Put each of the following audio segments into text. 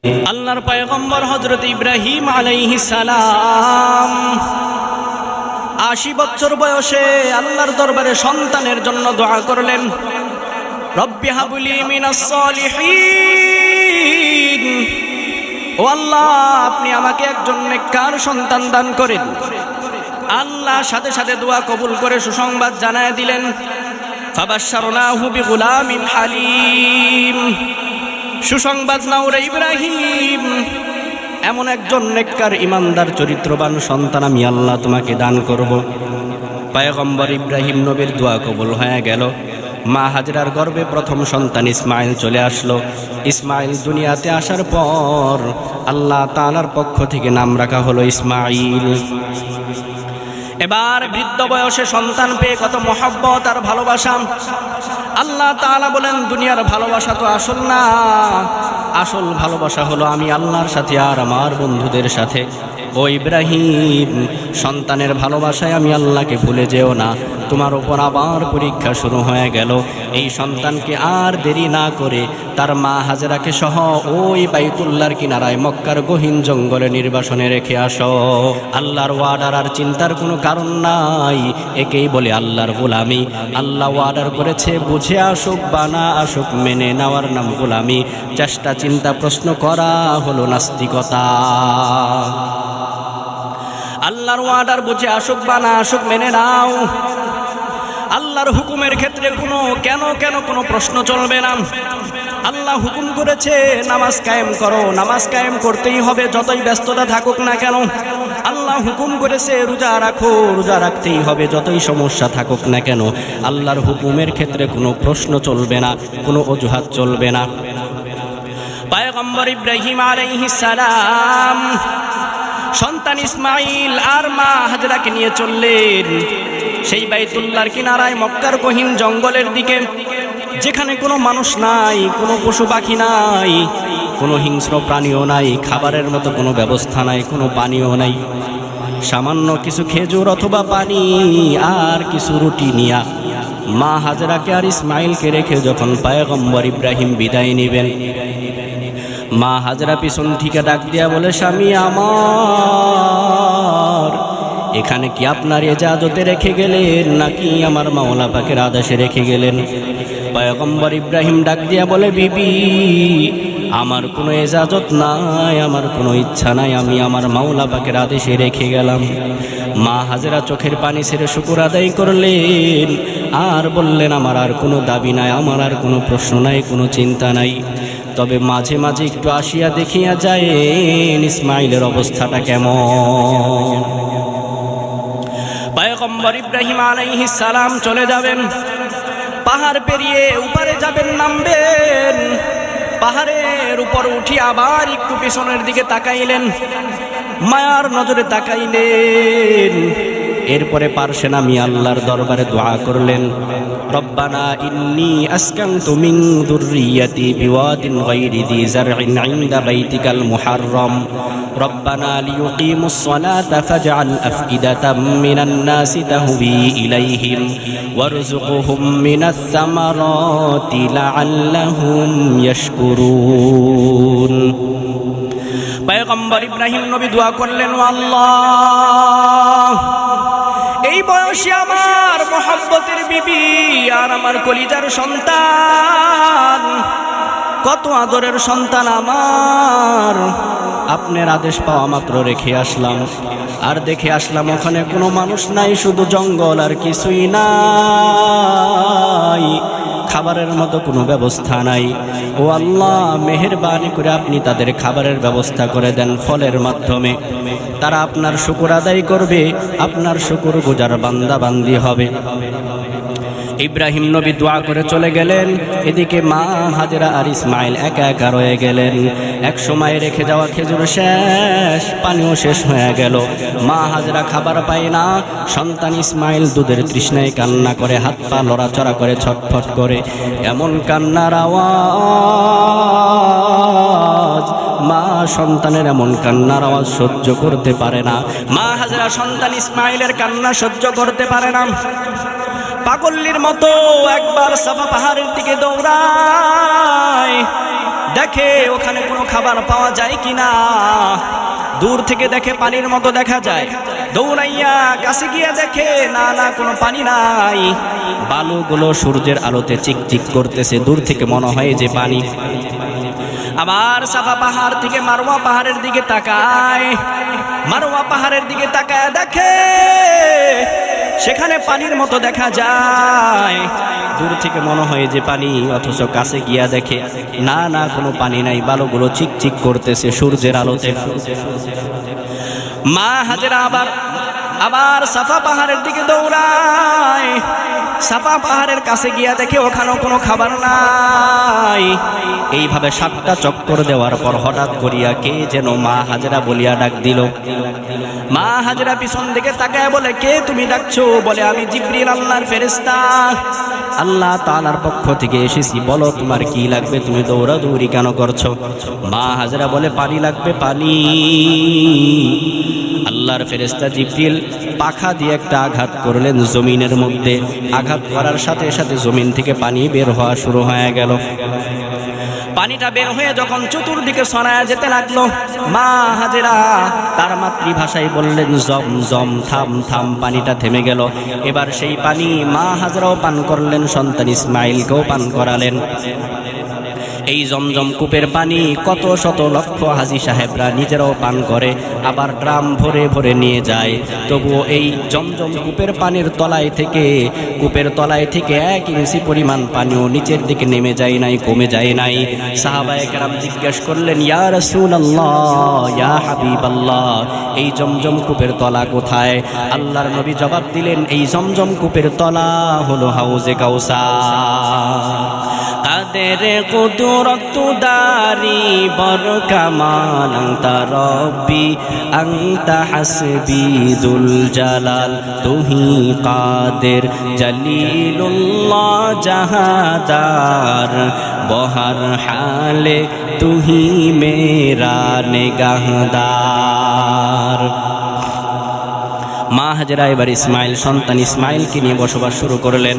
আল্লাহর পয়গম্বর হযরত ইব্রাহিম আলাইহিস সালাম ৮০ বছর বয়সে আল্লাহর দরবারে সন্তানের জন্য দোয়া করলেন। রব্বি হাবলি মিনাস সলিহিন, ও আল্লাহ আপনি আমাকে একজন নেককার সন্তান দান করেন। আল্লাহ সাথে সাথে দোয়া কবুল করে সুসংবাদ জানায় দিলেন, ফাবাশশারনাহু বিগুলামিন হালিম। সুসংবাদ নাও রে ইব্রাহিম, এমন একজন নেককার ইমানদার চরিত্রবান সন্তান আমি আল্লাহ তোমাকে দান করব। পয়গম্বর ইব্রাহিম নবীর দোয়া কবুল হয়ে গেল। মা হাজরার গর্ভে প্রথম সন্তান ইসমাইল চলে আসলো। ইসমাইল দুনিয়াতে আসার পর আল্লাহ তাআলার পক্ষ থেকে নাম রাখা হলো ইসমাইল। এবার বৃদ্ধ বয়সে সন্তান পেয়ে কত মহব্বত আর ভালোবাসা। আল্লাহ তাআলা বলেন, দুনিয়ার ভালোবাসা তো আসল না, আসল ভালোবাসা হলো আমি আল্লাহর সাথে আর আমার বন্ধুদের সাথে। ও ইব্রাহিম, সন্তানের ভালোবাসায় আমি আল্লাহকে ভুলে যেও না। তোমার উপর আবার পরীক্ষা শুরু হয়ে গেল। এই সন্তানকে আর দেরি না করে তার মা হাজেরাকে সহ ওই বাইতুল্লাহর কিনারায় মক্কার গহীন জঙ্গলে নির্বাসনে রেখে আসো। আল্লাহর ওয়ার্ডার আর চিন্তার কোনো কারণ নাই, একেই বলে আল্লাহর গোলামি। আল্লাহ ওয়ার্ডার করেছে, বুঝে আসুক বা না আসুক মেনে নেওয়ার নাম গোলামি। চেষ্টা চিন্তা প্রশ্ন করা হলো নাস্তিকতা। আল্লাহর ওয়ার্ডার বুঝে আসুক বা না আসুক মেনে নাও। আল্লাহর হুকুমের ক্ষেত্রে কোনো প্রশ্ন চলবে না। আল্লাহ হুকুম করেছে নামাজ কায়েম করো, নামাজ কায়েম করতেই হবে যতই ব্যস্ততা থাকুক না কেন। আল্লাহ হুকুম করেছে রোজা রাখো, রোজা রাখতেই হবে যতই সমস্যা থাকুক না কেন। আল্লাহর হুকুমের ক্ষেত্রে কোনো প্রশ্ন চলবে না, কোনো অজুহাত চলবে না। পয়গম্বর ইব্রাহিম আলাইহিস সালাম সন্তান ইসমাইল আর মা হাজরাকে নিয়ে চললেন সেই বাইতুল্লাহর কিনারায় মক্কার গহীন জঙ্গলের দিকে, যেখানে কোনো মানুষ নাই, কোনো পশু পাখি নাই, কোনো হিংস্র প্রাণীও নাই, খাবারের মতো কোনো ব্যবস্থা নাই, কোনো পানিও নাই। সামান্য কিছু খেজুর অথবা পানি আর কিছু রুটি নিয়া মা হাজরাকে আর ইসমাইলকে রেখে যখন পয়গম্বর ইব্রাহিম বিদায় নেবেন, মা হাজরা পিছন থেকে ডাক দিয়া বলে, স্বামী আমার, এখানে কি আপনার ইজাজতে রেখে গেলেন নাকি আমার মাওলা পাকের আদেশে রেখে গেলেন? পয়গম্বর ইব্রাহিম ডাক দিয়া বলে, বিবি আমার কোনো ইজাজত নাই, আমার কোনো ইচ্ছা নাই, আমি আমার মাওলা পাকের আদেশে রেখে গেলাম। মা হাজরা চোখের পানি ছেড়ে শুকর আদায় করলেন আর বললেন, আমার আর কোনো দাবি নাই, আমার আর কোনো প্রশ্ন নাই, কোনো চিন্তা নাই। তবে মাঝে মাঝে একটু আসিয়া দেখিয়া যায় ইসমাইলের অবস্থাটা কেমন। পয়গম্বর ইব্রাহিম আলাইহিস সালাম চলে যাবেন, পাহাড় পেরিয়ে উপরে যাবেন, নামবেন। পাহাড়ের উপর উঠি আবার একটু পেছনের দিকে তাকাইলেন, মায়ার নজরে তাকাইলেন। এরপরে পারসে নামি আল্লাহর দরবারে দোয়া করলেন, রব্বানা ইন্নী আসকানতু মিন যুররিয়াতি বিওয়াদিন গায়রি যি যারইন ইনদা বাইতিকাল মুহাররম রব্বানা লিয়ুকিমুস সালাতা ফাজআল আফইদাতাম মিনান নাসি তাহবি ইলাইহিম ওয়ারযুকহুম মিনাস সামারাতি লাআল্লাহুম ইয়াশকুরুন। পয়গম্বর ইব্রাহিম নবী দোয়া করলেন, ও আল্লাহ, এই বয়সে আমার মহব্বতের বিবি আর আমার কলিজার সন্তান, কত আদরের সন্তান আমার, আপনার আদেশ পাওয়া মাত্র রেখে আসলাম। আর দেখে আসলাম ওখানে কোনো মানুষ নাই, শুধু জঙ্গল আর কিছুই নাই, খাবারের মতো কোনো ব্যবস্থা নাই। ও আল্লাহ, মেহেরবানি করে আপনি তাদের খাবারের ব্যবস্থা করে দেন ফলের মাধ্যমে। তারা আপনার শুকর আদায় করবে, আপনার শুকর গুজার বান্দা বান্দি হবে। ইব্রাহিম নবী দোয়া করে চলে গেলেন, এদিকে মা হাজরা আর ইসমাইল একা একা রয়ে গেলেন। এক সময় রেখে যাওয়া খেজুর শেষ, পানিও শেষ হয়ে গেল। মা হাজরা খাবার পায় না, সন্তান ইসমাইল দুধের তৃষ্ণায় কান্না করে, হাত পা লড়াচড়া করে, ছটফট করে। এমন কান্নার আওয়াজ, মা সন্তানের এমন কান্নার আওয়াজ সহ্য করতে পারে না। মা হাজরা সন্তান ইসমাইলের কান্না সহ্য করতে পারে না, পাগল্লির মতো একবার সাফা পাহাড়ের দিকে দৌড়ায়, দেখে ওখানে কোনো খাবার পাওয়া যায় কিনা। দূর থেকে দেখে পানির মতো দেখা যায়, দৌড়াইয়া কাছে গিয়ে দেখে না না কোনো পানি নাই, বালুগুলো সূর্যের আলোতে চিকচিক করতেছে, দূর থেকে মনে হয় যে পানি। আবার সাফা পাহাড় থেকে মারওয়া পাহাড়ের দিকে তাকায়, মারওয়া পাহাড়ের দিকে তাকায় দেখে সেখানে পানির মতো দেখা যায়, দূর থেকে মনে হয় যে পানি, অথচ কাছে গিয়া দেখে না না কোনো পানি নাই, বালুগুলো চিকচিক করতেছে সূর্যের আলোতে। মা হাজেরা আবার সাফা পাহাড়ের দিকে দৌড়ায়, সাফা পাহাড়ের কাছে গিয়া দেখে ওখানেও কোনো খাবার নাই। এইভাবে 7টা চক্কর দেওয়ার পর হঠাৎ করিয়া কে যেন মা হাজেরা বলিয়া ডাক দিল। মা হাজেরা পিছন দিকে তাকায় বলে, কে তুমি ডাকছো? বলে, আমি জিবরিল, আল্লাহর ফেরেশতা, আল্লাহ তাআলার পক্ষ থেকে এসেছি, বলো তোমার কি লাগবে, তুমি দৌড়াদৌড়ি কেন করছো? মা হাজেরা বলে, পানি লাগবে, পানি। আল্লাহর ফেরেশতা জিবরিল পাখা দিয়ে একটা আঘাত করলেন জমিনের মধ্যে, আঘাত করার সাথে সাথে জমিন থেকে পানি বের হওয়া শুরু হয়ে গেল। পানিটা বের হয়ে যখন চতুর্দিকে ছড়ায় যেতে লাগলো, মা হাজেরা তার মাতৃভাষায় বললেন, জম জম, থাম থাম, পানিটা থেমে গেল। এবার সেই পানি মা হাজেরাও পান করলেন, সন্তান ইসমাইলকেও পান করালেন। এই জমজম কূপের পানি কত শত লক্ষ হাজী সাহেবরা নিজেরাও পান করে, আবার ড্রাম ভরে ভরে নিয়ে যায়। তবুও এই জমজম কূপের পানির তলায় থেকে, কূপের তলায় থেকে 1 ইঞ্চি পরিমাণ পানিও নিচের দিকে নেমে যায় নাই, কমে যায় নাই। সাহাবায়ে কেরাম জিজ্ঞেস করলেন, ইয়া রাসূলুল্লাহ, ইয়া হাবিবাল্লাহ, এই জমজম কূপের তলা কোথায়? আল্লাহর নবী জবাব দিলেন, এই জমজম কূপের তলা হলো হাউজে কাউসার। কাদের কুদরত দারি বর কামাল, আনতা রব্বি আনতা হাসবি যুল জালাল, তুহি কাদের জলিলুল্লাহ জাহাদার, বহর হালে তুহি মেরা নিগাহদার। মা হাজেরা এবার ইসমাইল, সন্তান ইসমাইলকে নিয়ে বসবাস শুরু করলেন।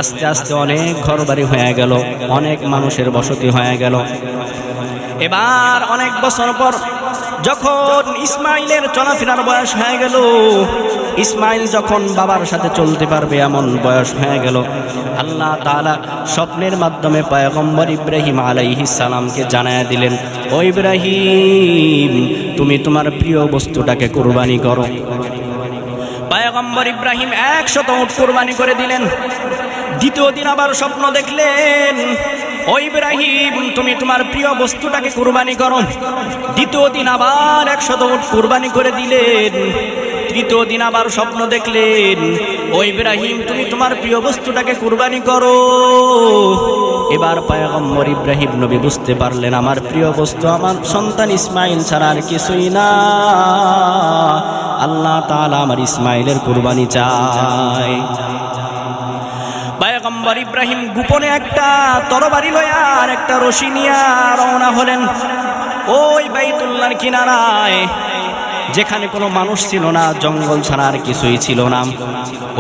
আস্তে আস্তে অনেক ঘরবাড়ি হয়ে গেল, অনেক মানুষের বসতি হয়ে গেল। এবার অনেক বছর পর যখন ইসমাইলের চলাফেরার বয়স হয়ে গেল, ইসমাইল যখন বাবার সাথে চলতে পারবে এমন বয়স হয়ে গেল, আল্লাহ তাআলা স্বপ্নের মাধ্যমে পয়গম্বর ইব্রাহিম আলাইহিস সালামকে জানায়া দিলেন, ও ইব্রাহিম, তুমি তোমার প্রিয় বস্তুটাকে কুরবানি করো। পয়গম্বর ইব্রাহিম 100 উট কুরবানি করে দিলেন। দ্বিতীয় দিন আবার স্বপ্ন দেখলেন, ও ইব্রাহিম, তুমি তোমার প্রিয় বস্তুটাকে কুরবানি করো। দ্বিতীয় দিন আবার 100 উট কুরবানি করে দিলেন। তৃতীয় দিন আবার স্বপ্ন দেখলেন, ও ইব্রাহিম, তুমি তোমার প্রিয় বস্তুটাকে কুরবানি করো। এবার পয়গম্বর ইব্রাহিম নবী বুঝতে পারলেন, আমার প্রিয় বস্তু আমার সন্তান ইসমাইল ছাড়া আর কিছুই না। আল্লাহ তাআলা আমার ইসমাইলের কুরবানি চায়। পয়গম্বর ইব্রাহিম গোপনে একটা তরবারি লয়া আর একটা রশি নিয়া রওনা হলেন ওই বাইতুল্লাহর কিনারায়, যেখানে কোনো মানুষ ছিল না, জঙ্গল ছাড়া আর কিছুই ছিল না।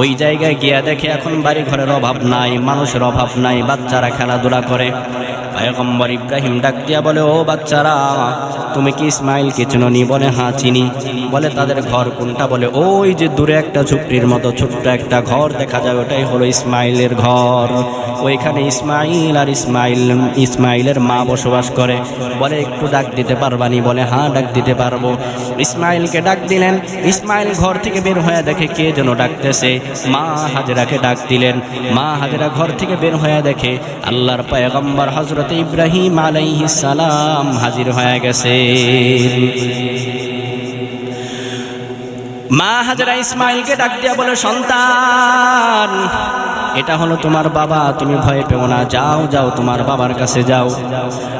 ওই জায়গায় গিয়া দেখে এখন বাড়ি ঘরের অভাব নাই, মানুষের অভাব নাই, বাচ্চারা খেলাধুলা করে। পয়গম্বর ইব্রাহিম ডাক দিয়া বলে, ও বাচ্চারা, তুমি কি ইসমাইলকে চিনি? বলে, হ্যাঁ চিনি। বলে, তাদের ঘর কোনটা? বলে, ওই যে দূরে একটা ঝুপড়ির মতো ছোট্ট একটা ঘর দেখা যায়, ওটাই হলো ইসমাইলের ঘর। ওইখানে ইসমাইল আর ইসমাইলের মা বসবাস করে। বলে, একটু ডাক দিতে পারবানি? বলে, হ্যাঁ ডাক দিতে পারবো। ইসমাইলকে ডাক দিলেন। ইসমাইল ঘর থেকে বের হয়ে দেখে কে যেন ডাকতেছে। মা হাজেরাকে ডাক দিলেন। মা হাজেরা ঘর থেকে বের হয়ে দেখে আল্লাহর পয়গম্বর হযরত ইব্রাহিম আলাইহিস সালাম হাজির হয়ে গেছে। মা হাজেরা ইসমাইলকে ডাক দিয়া বলে, সন্তান, এটা হলো তোমার বাবা, তুমি ভয় পেও না, যাও যাও তোমার বাবার কাছে যাও।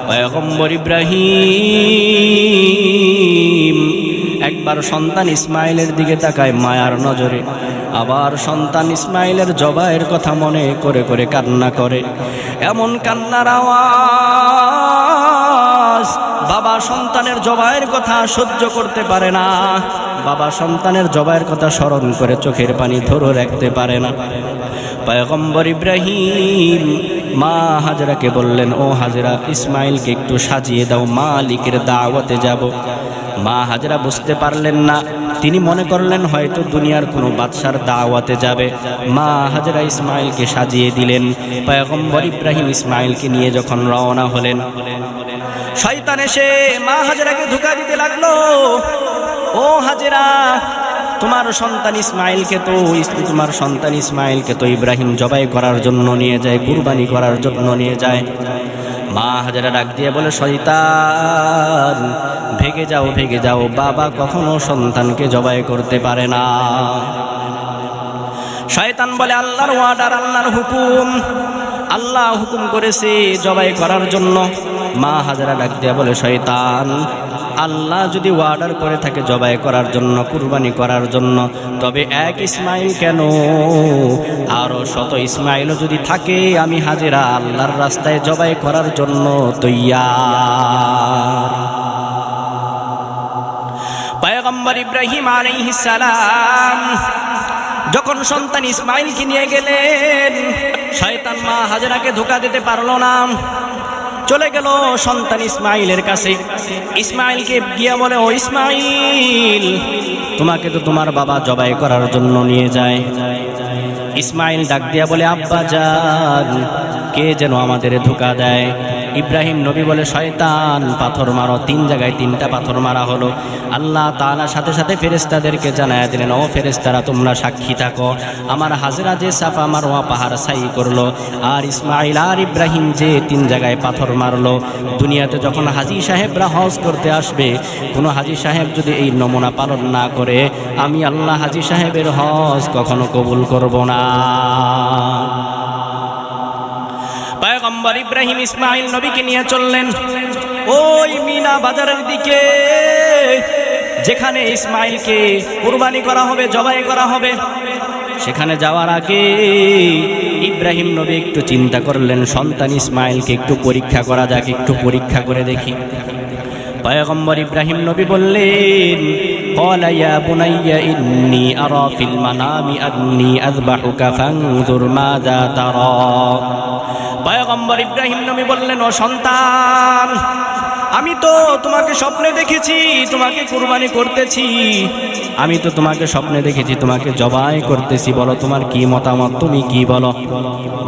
পয়গম্বর ইব্রাহিম একবার সন্তান ইসমাইলের দিকে তাকায় মায়ার নজরে, আবার সন্তান ইসমাইলের জবাইয়ের কথা মনে করে করে কান্না করে। এমন কান্নার আওয়াজ বাবা সন্তানের জবাইয়ের কথা সহ্য করতে পারে না, বাবা সন্তানের জবাইয়ের কথা স্মরণ করে চোখের পানি ধরে রাখতে পারে না। পয়গম্বর ইব্রাহিম মা হাজরাকে বললেন, ও হাজরা, ইসমাইলকে একটু সাজিয়ে দাও, মালিকের দাওয়াতে যাব। মা হাজরা বুঝতে পারলেন না, তিনি মনে করলেন হয়তো দুনিয়ার কোনো বাদশার দাওয়াতে যাবে। মা হাজরা ইসমাইলকে সাজিয়ে দিলেন। পয়গম্বর ইব্রাহিম ইসমাইলকে নিয়ে যখন রওনা হলেন, শয়তান এসে মা হাজরাকে ধোঁকা দিতে লাগলো। ও হাজরা, তোমার সন্তান ইসমাইলকে তো ইব্রাহিম জবাই করার জন্য নিয়ে যায়, কুরবানি করার জন্য নিয়ে যায়। মা হাজরা ডাক দিয়ে বলে, শয়তান, ভেগে যাও, বাবা কখনো সন্তানকে জবাই করতে পারে না। শয়তান বলে, আল্লাহর ওয়ার্ডার, আল্লাহর হুকুম, আল্লাহ হুকুম করেছে জবাই করার জন্য। মা হাজরা ডাক দিয়ে বলে, শয়তান, আল্লাহ যদি অর্ডার করে থাকে জবাই করার জন্য, কুরবানি করার জন্য, তবে এক ইসমাইল কেন, আরো শত ইসমাইলও যদি থাকে, আমি হাজেরা আল্লাহর রাস্তায় জবাই করার জন্য তৈয়ার। পয়গম্বর ইব্রাহিম আলাইহিস সালাম যখন সন্তান ইসমাইলকে নিয়ে গেলেন, শয়তান মা হাজরাকে ধোঁকা দিতে পারল না, চলে গেল সন্তান ইসমাইলের কাছে। ইসমাইলকে গিয়ে বলে, ও ইসমাইল, তোমাকে তো তোমার বাবা জবাই করার জন্য নিয়ে যায়। ইসমাইল ডাক দিয়া বলে, আব্বা জান, কে যেন আমাদের ধোঁকা দেয়। ইব্রাহিম নবী বলে, শয়তান, পাথর মারো। 3 জায়গায় 3টা পাথর মারা হলো। আল্লাহ তাআলা সাথে সাথে ফেরেশতাদেরকে জানায়া দিলেন, ও ফেরেশতারা, তোমরা সাক্ষী থাকো, আমার হাজরা যে সাফা মারওয়া পাহাড় সাই করলো, আর ইসমাইল আর ইব্রাহিম যে 3 জায়গায় পাথর মারলো। দুনিয়াতে যখন হাজী সাহেবরা হজ করতে আসবে, কোনো হাজী সাহেব যদি এই নমুনা পালন না করে, আমি আল্লাহ হাজী সাহেবের হজ কখনো কবুল করব না। পয়গম্বর ইব্রাহিম ইসমাইল নবীকে নিয়ে চললেন ওই মিনা বাজারের দিকে, যেখানে ইসমাইলকে কুরবানি করা হবে, জবাই করা হবে। সেখানে যাওয়ার আগে ইব্রাহিম নবী একটু চিন্তা করলেন, সন্তান ইসমাইলকে একটু পরীক্ষা করা যাক, একটু পরীক্ষা করে দেখি। পয়গম্বর ইব্রাহিম নবী বললেন, ক্বালা ইয়া বুনাইয়া ইন্নী আরা ফিল মানামি আন্নী আযবাহুকা ফানজুর মাযা তারা। পয়গম্বর ইব্রাহিম নবী বললেন, ও সন্তান, আমি তো তোমাকে স্বপ্নে দেখেছি তোমাকে কুরবানি করতেছি, আমি তো তোমাকে স্বপ্নে দেখেছি তোমাকে জবাই করতেছি, বলো তোমার কি মতামত, তুমি কি বলো।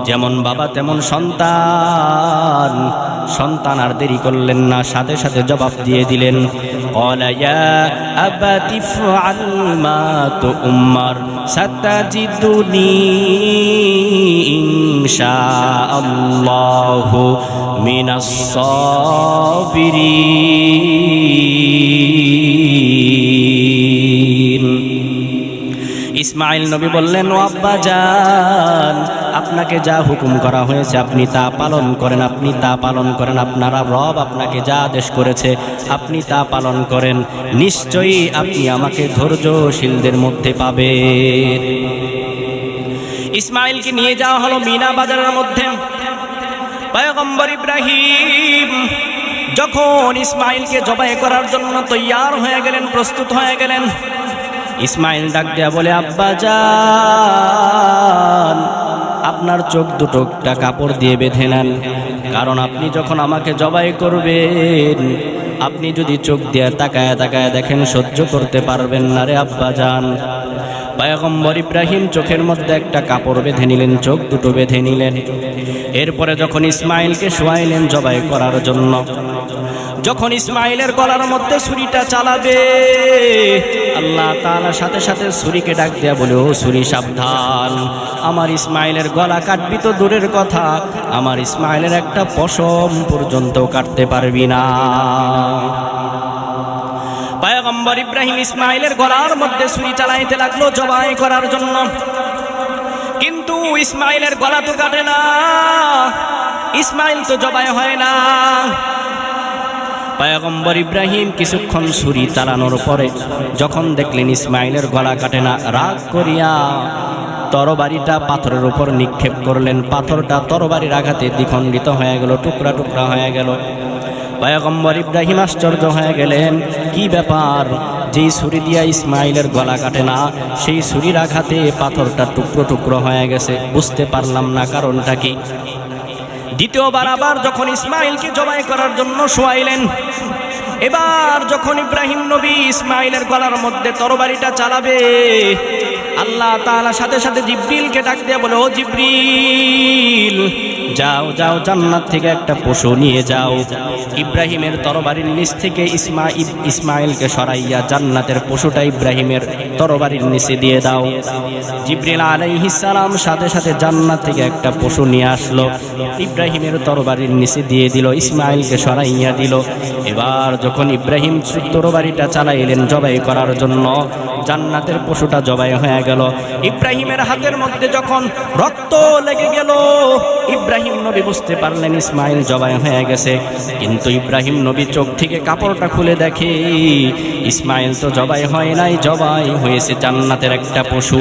যেমন বাবা তেমন সন্তান। সন্তান আর দেরি করলেন না, সাথে সাথে জবাব দিয়ে দিলেন, ক্বালা ইয়া আবাতি ফআল মা তু'মার সাতাজিদুনি ইনশাআল্লাহু মিনাস সাবিরিন। ইসমাইল নবী বললেন, ও আব্বা জান, আপনাকে যা হুকুম করা হয়েছে আপনি তা পালন করেন, আপনি তা পালন করেন। আপনারা রব আপনাকে যা আদেশ করেছে আপনি তা পালন করেন, নিশ্চয়ই আপনি আমাকে ধৈর্যশীলদের মধ্যে পাবেন। ইসমাইলকে নিয়ে যাওয়া হলো মিনা বাজারের মধ্যে। পয়গম্বর ইব্রাহিম যখন ইসমাইলকে জবাই করার জন্য তৈয়ার হয়ে গেলেন, প্রস্তুত হয়ে গেলেন, ইসমাইল ডাক দেয়া বলে, আব্বা জান, আপনার চোখ দুটোটা কাপড় দিয়ে বেঁধে নেন, কারণ আপনি যখন আমাকে জবাই করবেন, আপনি যদি চোখ দিয়ে তাকায় তাকায় দেখেন, সহ্য করতে পারবেন না রে আব্বা জান। পয়গম্বর ইব্রাহিম চোখের মধ্যে একটা কাপড় বেঁধে নিলেন, চোখ দুটো বেঁধে নিলেন। এরপরে যখন ইসমাইলকে শোয়াইলেন জবাই করার জন্য, যখন ইসমাইলের গলার মধ্যে ছুরিটা চালাবে, আল্লাহ তাআলা সাথে সাথে ছুরিকে ডাক দেয়া বলে, ও ছুরি সাবধান, আমার ইসমাইলের গলা কাটবি তো দূরের কথা, আমার ইসমাইলের একটা পশম পর্যন্ত কাটতে পারবি না। পয়গম্বর ইব্রাহিম ইসমাইলের গলার মধ্যে ছুরি চালাইতে লাগলো জবাই করার জন্য, কিন্তু ইসমাইলের গলা তো কাটে না, ইসমাইল তো জবাই হয় না। পয়গম্বর ইব্রাহিম কিছুক্ষণ ছুরি চালানোর পরে যখন দেখলেন ইসমাইলের গলা কাটে না, রাগ করিয়া তরবারিটা পাথরের উপর নিক্ষেপ করলেন। পাথরটা তরবারির আঘাতে দ্বিখণ্ডিত হয়ে গেল, টুকরা টুকরা হয়ে গেল। পয়গম্বর ইব্রাহিম আশ্চর্য হয়ে গেলেন, কি ব্যাপার, যেই ছুরি দিয়া ইসমাইলের গলা কাটে না, সেই ছুরির আঘাতে পাথরটা টুকরো টুকরো হয়ে গেছে, বুঝতে পারলাম না কারণটা কি। দ্বিতীয়বার আবার যখন ইসমাইলকে জবাই করার জন্য শোয়াইলেন, এবার যখন ইব্রাহিম নবী ইসমাইলের গলার মধ্যে তরবারিটা চালাবে, আল্লাহ তাআলা সাথে সাথে জিবরিলকে ডাক দিয়ে বলে, ও জিবরিল, যাও যাও, জান্নাত থেকে একটা পশু নিয়ে যাও, ইব্রাহিমের তরবারির নিচ থেকে ইসমাইলকে সরাইয়া জান্নাতের পশুটা ইব্রাহিমের তরবারির নিচে দিয়ে দাও। জিবরিল আলাইহিস সালাম সাথে সাথে জান্নাত থেকে একটা পশু নিয়ে আসলো, ইব্রাহিমের তরবারির নিচে দিয়ে দিল, ইসমাইলকে সরাইয়া দিল। এবার যখন ইব্রাহিম তরবারিটা চালাইলেন জবাই করার জন্য, জান্নাতের পশুটা জবাই হয়ে গেল। ইব্রাহিমের হাতের মধ্যে যখন রক্ত লেগে গেল, ইব্রাহিম নবী বুঝতে পারলেন ইসমাইল জবাই হয়ে গেছে। কিন্তু ইব্রাহিম নবী চোখ থেকে কাপড়টা খুলে দেখে ইসমাইল তো জবাই হয় নাই, জবাই হয়েছে জান্নাতের একটা পশু।